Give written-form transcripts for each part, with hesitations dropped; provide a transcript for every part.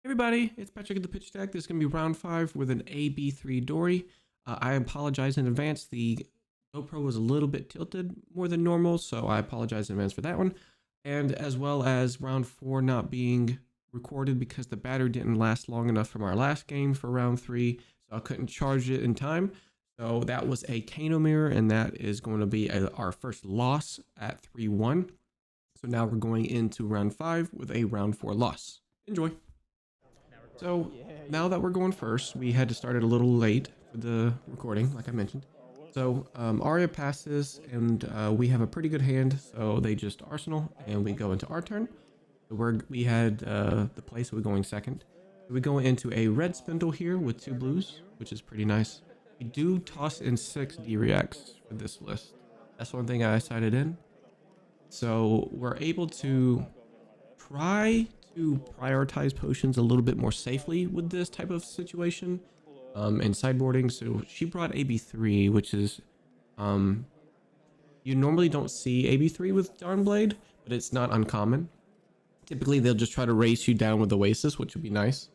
Everybody, it's Patrick at the Pitch Deck. This is going to be round 5 with an AB3 Dori. I apologize in advance. The GoPro was a little bit tilted more than normal, so I apologize in advance for that one. And as well as round 4 not being recorded because the battery didn't last long enough from our last game for round 3, so I couldn't charge it in time. So that was a Kano mirror, and that is going to be our first loss at 3-1. So now we're going into round 5 with a round 4 loss. Enjoy. So now that we're going first, we had to start it a little late for the recording, like I mentioned. So Aria passes, and we have a pretty good hand, so they just arsenal, and we go into our turn. So we had the play, so we're going second. We go into a red spindle here with 2 blues, which is pretty nice. We do toss in 6 D-reacts for this list. That's one thing I decided in. So we're able to try to prioritize potions a little bit more safely with this type of situation and sideboarding. So she brought AB3, which is you normally don't see AB3 with Dawnblade, but it's not uncommon. Typically they'll just try to race you down with Oasis, which would be nice,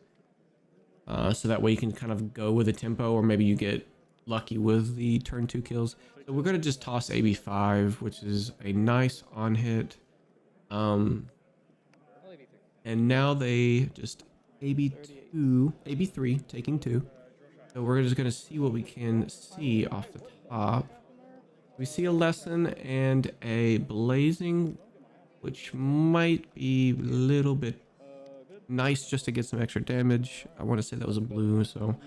so that way you can kind of go with a tempo, or maybe you get lucky with the turn 2 kills. So we're going to just toss AB5, which is a nice on hit. And now they just AB3, taking 2. So we're just going to see what we can see off the top. We see a lesson and a blazing, which might be a little bit nice just to get some extra damage. I want to say that was a blue, so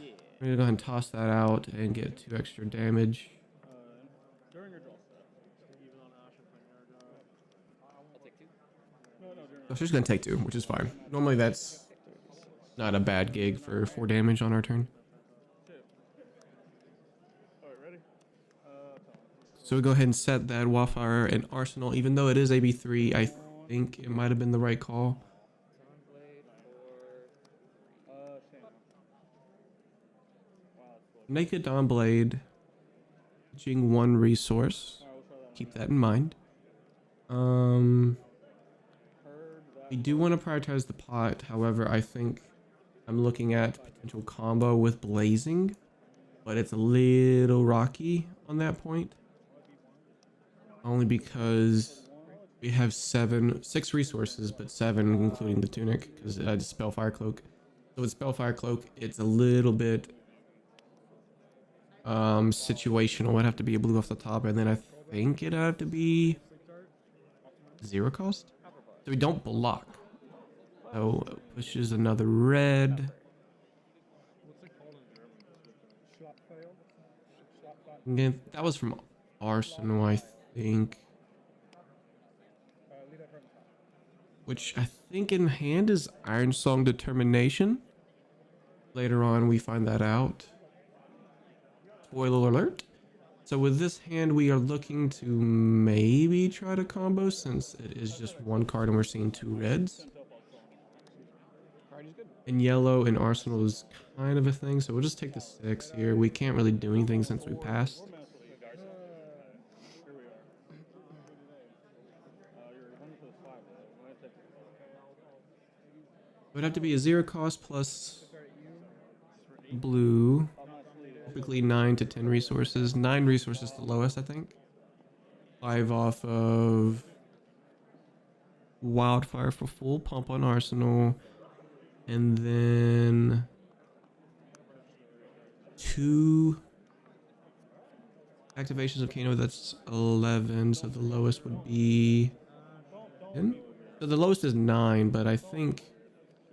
we're going to go ahead and toss that out and get 2 extra damage. So she's going to take 2, which is fine. Normally that's not a bad gig for 4 damage on our turn. So we go ahead and set that Wildfire and Arsenal. Even though it is AB3, I think it might have been the right call. Naked Dawnblade, fetching 1 resource. Keep that in mind. We do want to prioritize the pot. However, I think I'm looking at potential combo with blazing, but it's a little rocky on that point. Only because we have 6 resources, but 7 including the tunic, because I just Spellfire Cloak. So with Spellfire Cloak, it's a little bit situational. It'd have to be a blue off the top, and then I think it'd have to be 0 cost. So we don't block. So pushes another red. Again, that was from Arsenal, I think. Which I think in hand is Iron Song Determination. Later on we find that out. Spoiler alert. So with this hand, we are looking to maybe try to combo, since it is just 1 card and we're seeing 2 reds. And yellow in Arsenal is kind of a thing, so we'll just take the 6 here. We can't really do anything since we passed. It would have to be a 0 cost plus blue. Typically 9 to 10 resources. 9 resources the lowest, I think. 5 off of Wildfire for full pump on Arsenal. And then 2 activations of Kano, that's 11. So the lowest would be 10. So the lowest is 9, but I think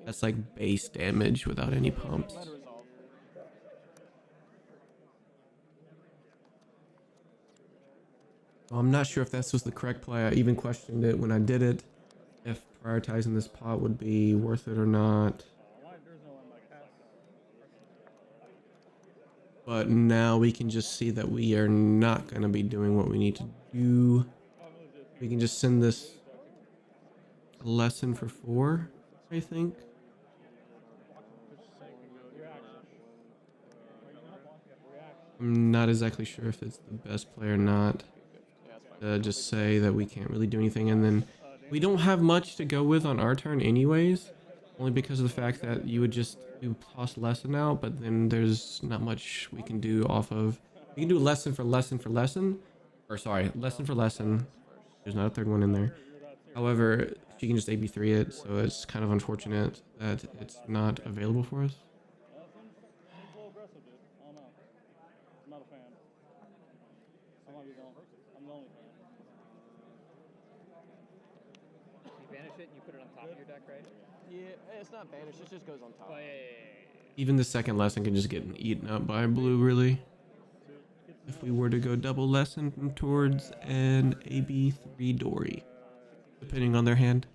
that's like base damage without any pumps. I'm not sure if this was the correct play. I even questioned it when I did it, if prioritizing this pot would be worth it or not. But now we can just see that we are not going to be doing what we need to do. We can just send this lesson for 4, I think. I'm not exactly sure if it's the best play or not. Just say that we can't really do anything, and then we don't have much to go with on our turn anyways. only because of the fact that you would just do toss lesson out, but then there's not much we can do off of. We can do lesson for lesson for lesson, or sorry, lesson for lesson. There's not a third one in there. However, she can just AB3 it, so it's kind of unfortunate that it's not available for us. Yeah, it's not banished, it just goes on top. Even the second lesson can just get eaten up by blue, really. If we were to go double lesson towards an AB3 Dori, depending on their hand.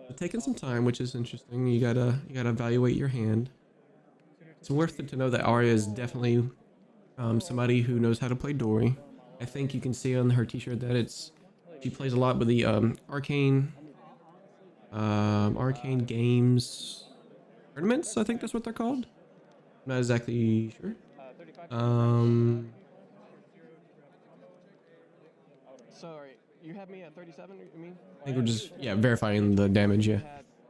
But taking some time, which is interesting. You gotta evaluate your hand. It's worth it to know that Aria is definitely somebody who knows how to play Dori. I think you can see on her t-shirt that she plays a lot with the arcane games tournaments. I think that's what they're called. I'm not exactly sure. Sorry, you had me at 37, you mean? I think we're just verifying the damage. Yeah.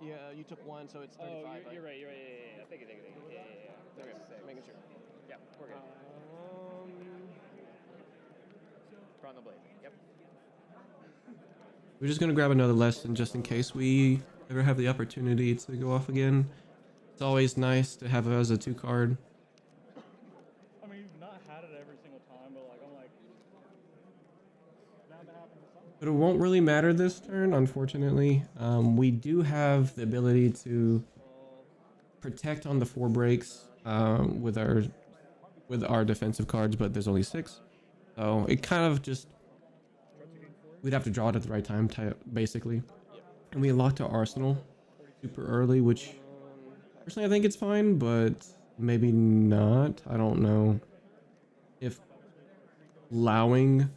Yeah, you took 1, so it's 35. Oh, you're right. Yeah. Thank you. Yeah. Okay, making sure. Yeah, we're good. From the blade. Yep. We're just gonna grab another lesson just in case we ever have the opportunity to go off again. It's always nice to have it as a 2 card. I mean, you've not had it every single time, but I'm like, bound to happen to something. But it won't really matter this turn, unfortunately. We do have the ability to protect on the 4 breaks with our defensive cards, but there's only 6. So it kind of just, we'd have to draw it at the right time, basically. And we unlocked our arsenal super early, which personally I think it's fine, but maybe not. I don't know if allowing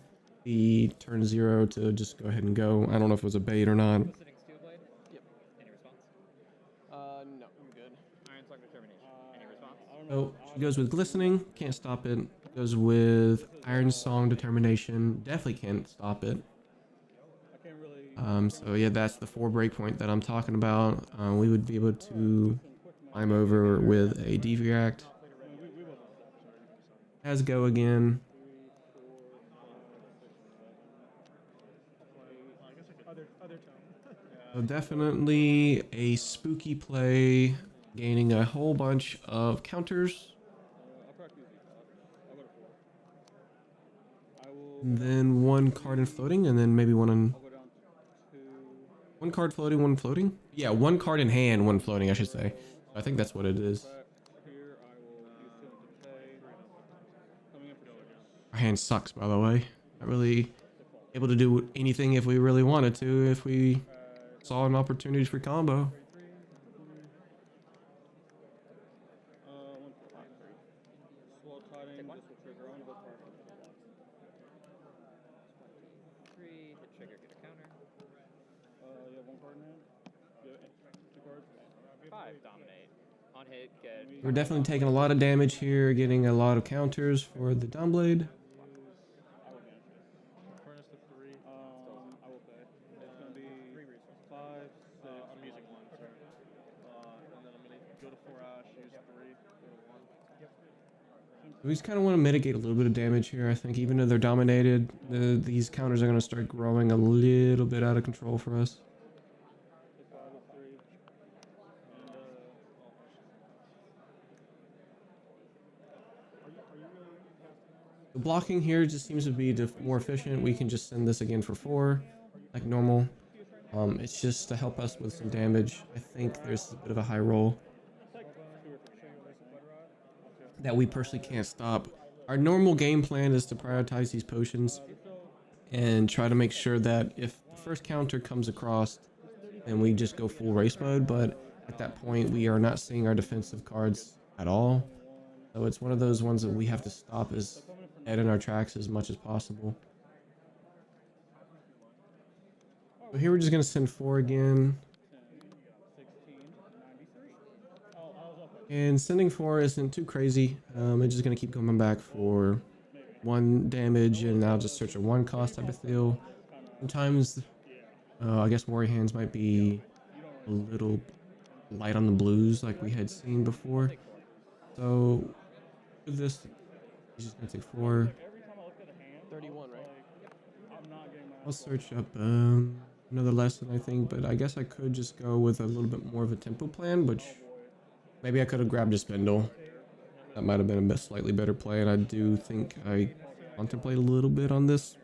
the turn 0 to just go ahead and go. I don't know if it was a bait or not. Sitting steel blade. Yep. Any response? No, I'm good. Iron Slug determination. Any response? So she goes with glistening, can't stop it. Goes with Iron Song determination, definitely can't stop it. So yeah, that's the 4 break point that I'm talking about. We would be able to climb over with a DV React. Has go again. So definitely a spooky play, gaining a whole bunch of counters. And then 1 card in floating, and then maybe one card floating, 1 floating. Yeah, 1 card in hand, 1 floating, I should say. I think that's what it is. Our hand sucks, by the way. Not really able to do anything if we really wanted to, if we saw an opportunity for combo. Trigger, get a counter. 5, dominate. On hit, get. We're definitely taking a lot of damage here, getting a lot of counters for the Dawnblade. We just kind of want to mitigate a little bit of damage here. I think even though they're dominated, these counters are going to start growing a little bit out of control for us. The blocking here just seems to be more efficient. We can just send this again for 4, like normal. It's just to help us with some damage. I think there's a bit of a high roll that we personally can't stop. Our normal game plan is to prioritize these potions and try to make sure that if the first counter comes across, then we just go full race mode. But at that point, we are not seeing our defensive cards at all. So it's one of those ones that we have to stop dead in our tracks as much as possible. So here we're just going to send 4 again. And sending 4 isn't too crazy. It's just going to keep coming back for 1 damage and I'll just search a 1 cost type of deal. Sometimes, I guess Warrior Hands might be a little light on the blues like we had seen before. So with this, he's just gonna take 4. 31, right? I'll search up another lesson, I think, but I guess I could just go with a little bit more of a tempo plan, which maybe I could have grabbed a spindle. That might have been a bit slightly better play, and I do think I contemplate a little bit on this.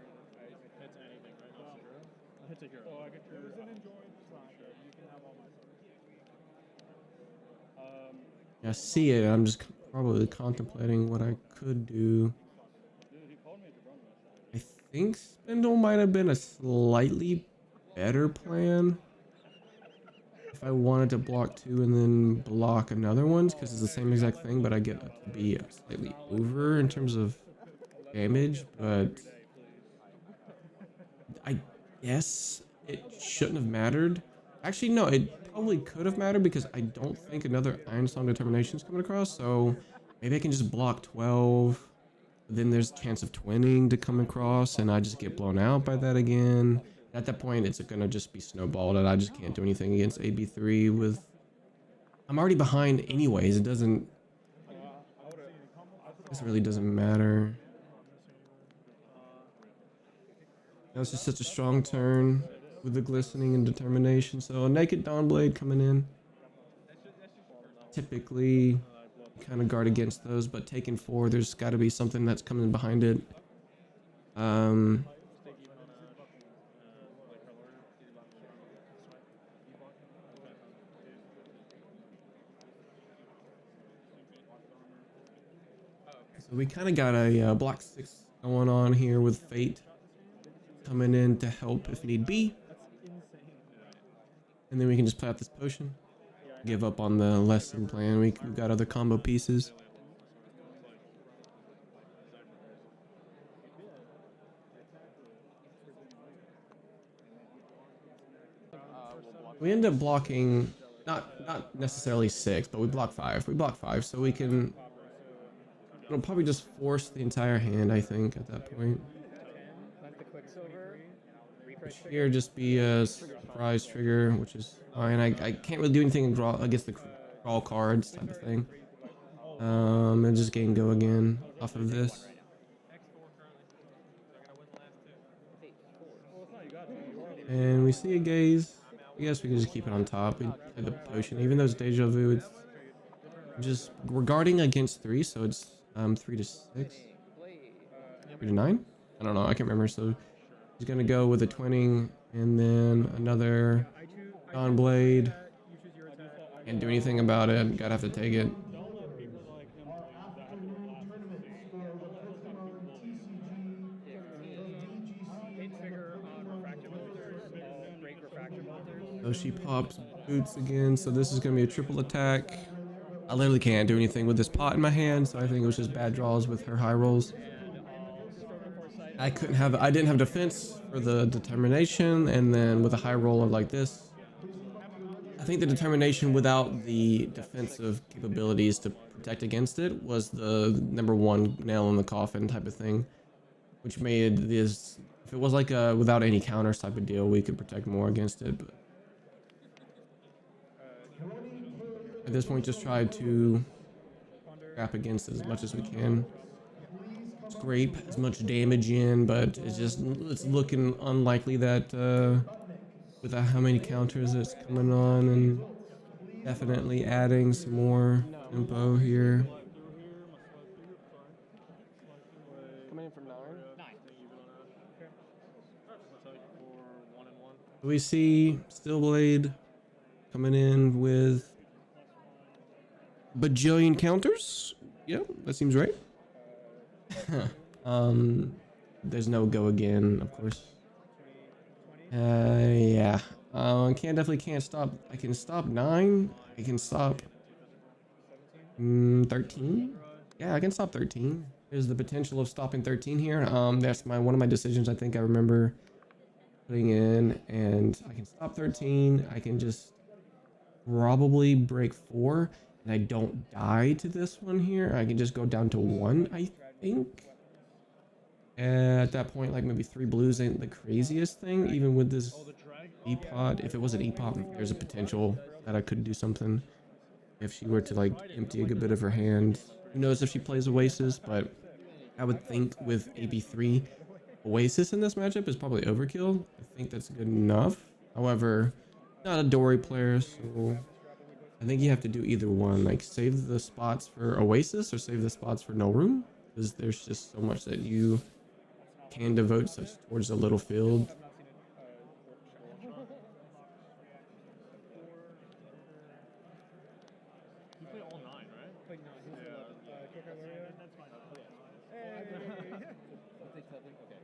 I see it. I'm just probably contemplating what I could do. I think spindle might have been a slightly better plan if I wanted to block 2 and then block another ones, because it's the same exact thing, but I get to be slightly over in terms of damage. But I guess it shouldn't have mattered. Actually, no, it probably could have mattered because I don't think another Iron Song Determination is coming across. So maybe I can just block 12. Then there's a chance of twinning to come across, and I just get blown out by that again. At that point, it's gonna just be snowballed, and I just can't do anything against AB3 with... I'm already behind anyways. It doesn't... This really doesn't matter. That was just such a strong turn with the glistening and determination. So a naked Dawnblade coming in. Typically, kind of guard against those, but taking 4, there's got to be something that's coming behind it. So we kind of got a block 6 going on here with Fate coming in to help if need be. And then we can just play out this potion. Give up on the lesson plan. We've got other combo pieces. We end up blocking not necessarily 6, but we block 5. We block 5, so we can... It'll probably just force the entire hand, I think, at that point. Which here just be a surprise trigger, which is fine. I can't really do anything against the crawl cards type of thing. And just gain go again off of this. And we see a gaze. I guess we can just keep it on top. We play the potion, even though it's deja vu. It's just we're guarding against 3, so it's 3 to 6, 3 to 9. I don't know. I can't remember. So he's gonna go with a twinning and then another Dawnblade. Can't do anything about it. Gotta have to take it. So she pops boots again. So this is gonna be a triple attack. I literally can't do anything with this pot in my hand, so I think it was just bad draws with her high rolls. I didn't have defense for the determination, and then with a high roller like this, I think the determination without the defensive capabilities to protect against it was the #1 nail in the coffin type of thing, which made this, if it was like a without any counters type of deal, we could protect more against it. But at this point, just try to scrap against it as much as we can. Scrape as much damage in, but it's looking unlikely that with how many counters it's coming on, and definitely adding some more tempo here. Coming in for 9. We see Dawnblade coming in with bajillion counters. Yeah, that seems right. There's no go again, of course. Yeah. Can't stop. I can stop 9. I can stop 13. Yeah, I can stop 13. There's the potential of stopping 13 here. That's one of my decisions. I think I remember putting in, and I can stop 13. I can just probably break 4, and I don't die to this one here. I can just go down to 1, I think. At that point, like maybe 3 blues ain't the craziest thing, even with this E-pod. If it was an E-pod, there's a potential that I could do something. If she were to like empty a good bit of her hand. Who knows if she plays Oasis, but I would think with AB3, Oasis in this matchup is probably overkill. I think that's good enough. However, not a Dori player, so I think you have to do either one. Like save the spots for Oasis or save the spots for No Room, because there's just so much that you can devote such towards a little field. You play all 9, right? Play 9. That's fine. I'll take 7. Okay.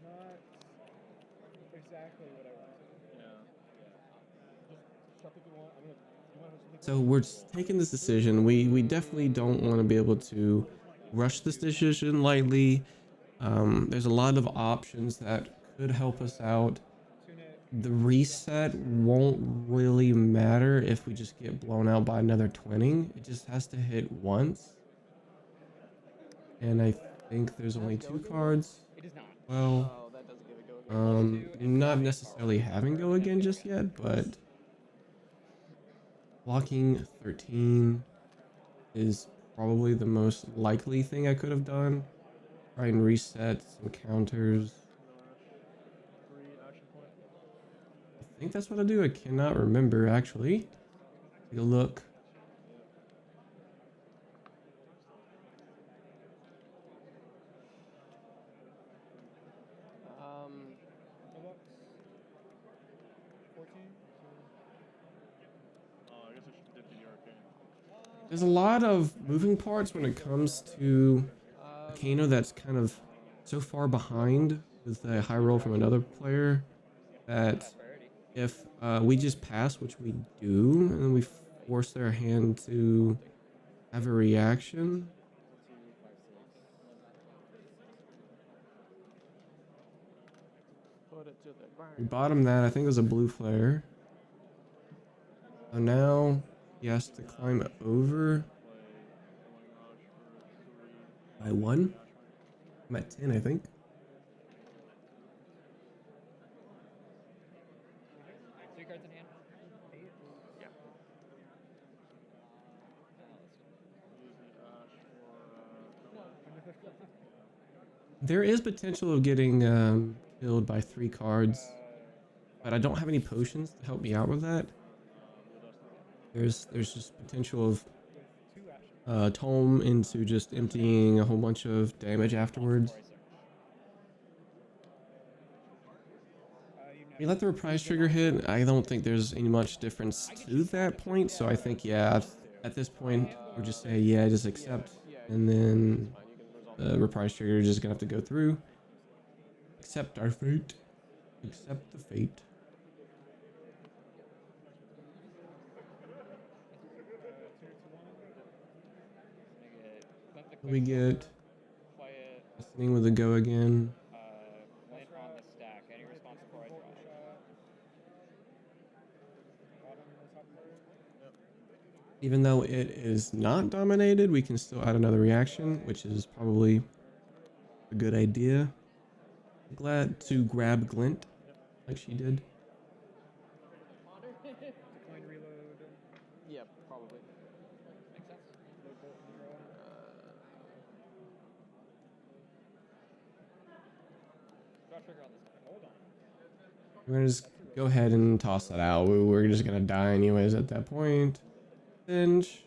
Not exactly what I wanted. Just shop if you want. You want to So we're taking this decision. We definitely don't want to be able to rush this decision lightly. There's a lot of options that could help us out. The reset won't really matter if we just get blown out by another twinning. It just has to hit once. And I think there's only 2 cards. It is not. Well, Oh, that doesn't give a go again. not necessarily having go again just yet, but blocking 13 is probably the most likely thing I could have done. Try and reset some counters. I think that's what I do. I cannot remember actually. Take a look. There's a lot of moving parts when it comes to a Kano that's kind of so far behind with a high roll from another player that if we just pass, which we do, and then we force their hand to have a reaction. Put it to the ground. We bottom that. I think it was a blue flare. So now he has to climb over by 1. I'm at 10, I think. Three cards in hand. Yeah. There is potential of getting killed by 3 cards, but I don't have any potions to help me out with that. There's just potential of tome into just emptying a whole bunch of damage afterwards. You let the reprise trigger hit. I don't think there's any much difference to that point, so I think yeah, at this point we're just saying yeah, just accept, and then the reprise trigger is just gonna have to go through. Accept our fate. Accept the fate. We get listening with a go again. Land on the stack. Any response before I draw? Even though it is not dominated, we can still add another reaction, which is probably a good idea. Glad to grab Glint like she did. Decline reload. Yeah, probably. Makes sense. Draw trigger on this guy. Hold on. We're gonna just go ahead and toss that out. We're just gonna die anyways at that point. Singe.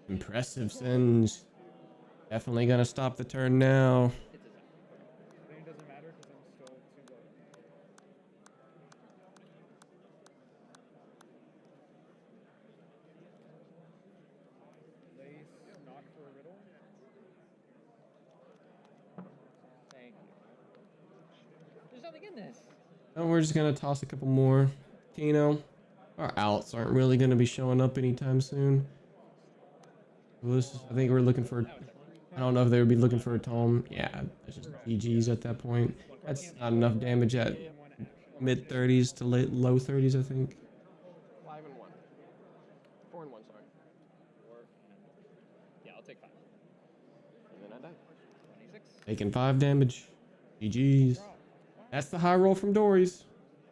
Impressive Singe. Definitely gonna stop the turn now. I think it doesn't matter because I'm still too low. Lace, knock for a riddle. Thank you. There's nothing in this. And we're just gonna toss a couple more. Kano. Our outs aren't really gonna be showing up anytime soon. I think we're looking for. I don't know if they would be looking for a tome. Yeah, that's just GG's at that point. That's not enough damage at mid 30s to low 30s, I think. 5 and 1. 4 and 1, sorry. 4 and... Yeah, I'll take 5. And then I die. 26. Taking 5 damage. GG's. That's the high roll from Dory's.